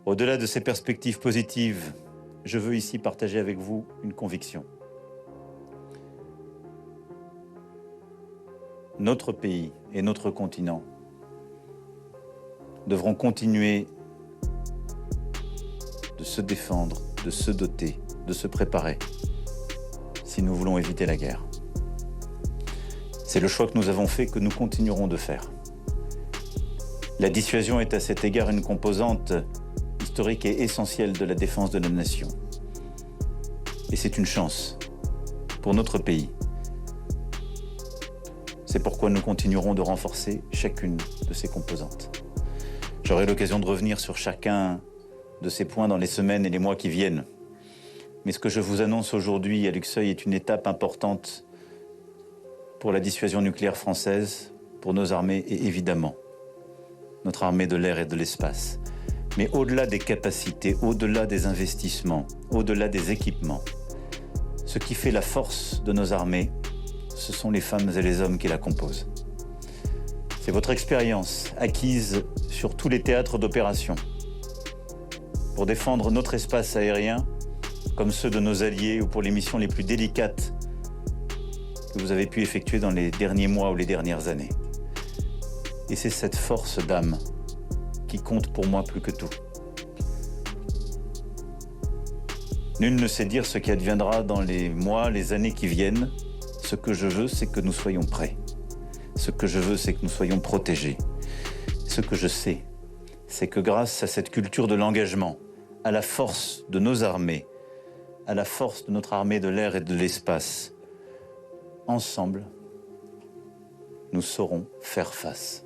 Au-delà de ces perspectives positives, je veux ici partager avec vous une conviction. Notre pays et notre continent devront continuer de se défendre, de se doter, de se préparer, si nous voulons éviter la guerre. C'est le choix que nous avons fait, que nous continuerons de faire. La dissuasion est à cet égard une composante historique et essentielle de la défense de la nation. Et c'est une chance pour notre pays. C'est pourquoi nous continuerons de renforcer chacune de ces composantes. J'aurai l'occasion de revenir sur chacun de ces points dans les semaines et les mois qui viennent. Mais ce que je vous annonce aujourd'hui à Luxeuil est une étape importante pour la dissuasion nucléaire française, pour nos armées et évidemment notre armée de l'air et de l'espace. Mais au-delà des capacités, au-delà des investissements, au-delà des équipements, ce qui fait la force de nos armées, ce sont les femmes et les hommes qui la composent. C'est votre expérience acquise sur tous les théâtres d'opération pour défendre notre espace aérien comme ceux de nos alliés ou pour les missions les plus délicates que vous avez pu effectuer dans les derniers mois ou les dernières années. Et c'est cette force d'âme qui compte pour moi plus que tout. Nul ne sait dire ce qui adviendra dans les mois, les années qui viennent. Ce que je veux, c'est que nous soyons prêts. Ce que je veux, c'est que nous soyons protégés. Ce que je sais, c'est que grâce à cette culture de l'engagement, à la force de nos armées, à la force de notre armée de l'air et de l'espace, ensemble, nous saurons faire face.